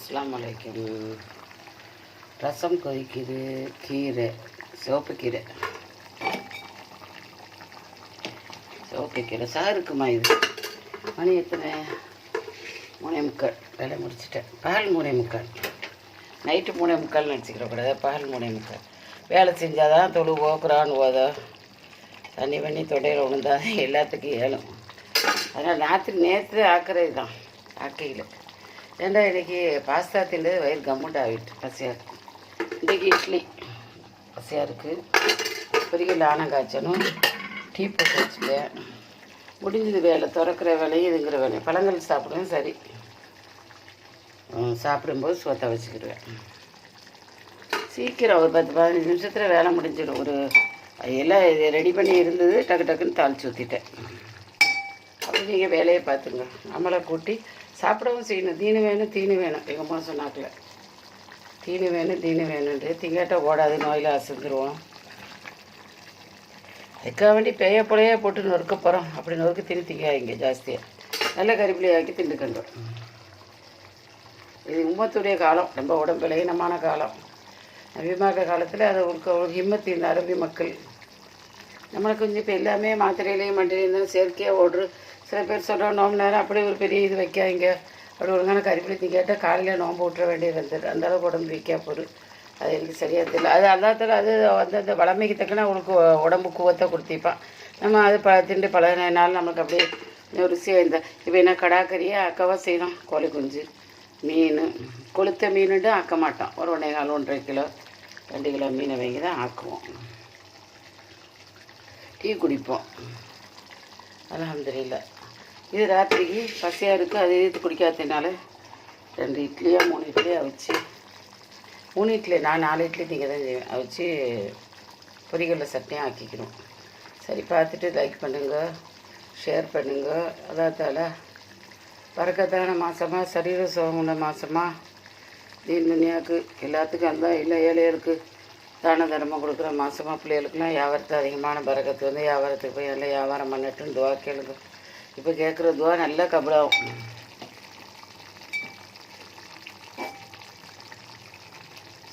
அஸ்ஸலாமு அலைக்கும். ரசம் கொதிக்குது. கீரை, சிவப்பு கீரை சாருக்குமா இது? மணி எத்தனை? 3:45. வேலை முடிச்சிட்டேன். பகல் 3:45. நைட்டு 3:45 நினச்சிக்கிறக்கூடாது. பகல் 3:45. வேலை செஞ்சால் தான் தொழுவோ குரான் ஓதோ தண்ணி பண்ணி தொடையில் விழுந்தால் எல்லாத்துக்கும் ஏழும். அதனால் நேற்று ஆக்கிறது தான் ஆக்கையில். ஏண்டா இன்றைக்கி பாஸ்தா தின்றது வயிறு கம்முண்டு ஆகிட்டு பசியாக இருக்குது. இன்றைக்கி இட்லி பசியாக இருக்குது. பொரிக்கல் ஆனம் காய்ச்சணும். டீ போட்டு வச்சுட்டேன். முடிஞ்சது வேலை. திறக்கிற வேலையும் இதுங்கிற வேலையும். பழங்கள் சாப்பிடுவேன். சரி, சாப்பிடும்போது சோத்தை வச்சுக்கிடுவேன். சீக்கிரம் ஒரு 10-15 நிமிஷத்தில் வேலை முடிஞ்சிடும். எல்லாம் இது ரெடி பண்ணி இருந்தது. டக்குன்னு தாளித்து ஊற்றிட்டேன். அப்படி நீங்கள் வேலையை பார்த்துங்க. நம்மளை கூட்டி சாப்பிடவும் செய்யணும். தீனி வேணும். எங்கள் அம்மா சொன்னாக்கில் தீனி வேணுன்ட்டு திங்காட்ட ஓடாது, நோயில் அசந்துருவோம். அதுக்காக வேண்டி பேய போட்டு நொறுக்க போகிறோம். அப்படி நொறுக்க திங்காங்க ஜாஸ்தியாக. நல்ல கறிப்பிள்ளை ஆக்கி திண்டுக்கண்டோம். இது உம்மத்துடைய காலம். ரொம்ப உடம்பு பலகீனமான காலம். நபிமாக்க காலத்தில் அது ஒரு ஹிம்மத்து இந்த அரபி மக்கள். நம்மளுக்கு கொஞ்சம் இப்போ எல்லாமே மாத்திரையிலையும் மண்டிலையும் இருந்தாலும் செயற்கையாக ஓடுற. சில பேர் சொல்கிறோம் நோம்பு நேரம் அப்படி ஒரு பெரிய இது வைக்காங்க. அப்படி ஒழுங்கான கறிப்பிடி கேட்டால் காலையில் நோம்பு விட்டுற வேண்டியது வந்துடு. அந்தளவுக்கு உடம்பு வைக்கா போகுது. அது எனக்கு சரியாக தெரியல. அது அந்தாத்தில் அது அந்த வளமைக்கு தக்கன அவங்களுக்கு உடம்பு குவத்தை கொடுத்திப்பான். நம்ம அது திண்டு பழகினாலும் நம்மளுக்கு அப்படியே ருசியாக இருந்தால். இப்போ என்ன கடாக்கறியாக அக்கவா செய்யணும். கோழி குஞ்சு, மீன், கொளுத்த மீனுட்டு ஆக்க மாட்டோம். ஒரு 1.25 கிலோ 2 கிலோ மீனை வாங்கி தான் ஆக்குவோம். டீ குடிப்போம். அல்ஹம்துலில்லாஹ். இது ராத்திரிக்கு பசியாக இருக்குது. அது இது குடிக்காததுனால 2 இட்லியோ 3 இட்லியோ அவிச்சு, 3 இட்லி நான் 4 இட்லி திங்க தான் செய்வேன். அவிச்சு பொரிகடலை சட்னியாக ஆக்கிக்கணும். சரி, பார்த்துட்டு லைக் பண்ணுங்க, ஷேர் பண்ணுங்க. அதாத்தால பறக்கத்தான மாதமாக, சரீர சோகமுள்ள மாதமாக, தீன் துனியாவுக்கு எல்லாத்துக்கும் அந்த இல்லை ஏழையருக்கு தான தர்மம் கொடுக்குற மாதமாக, பிள்ளைகளுக்குலாம் வியாபாரத்தை அதிகமான பறக்கத்து வந்து வியாபாரத்துக்கு போய் நல்லா வியாபாரம் பண்ணட்டுன்னு துவா கேளுங்க. இப்போ கேட்குற துவா நல்லா கபடாகும்.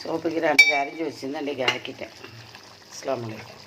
சோப்புக்கீரை அன்றைக்கி அரிஞ்சு வச்சுருந்தேன். அன்றைக்கி ஆக்கிட்டேன். அஸ்ஸலாமு அலைக்கும்.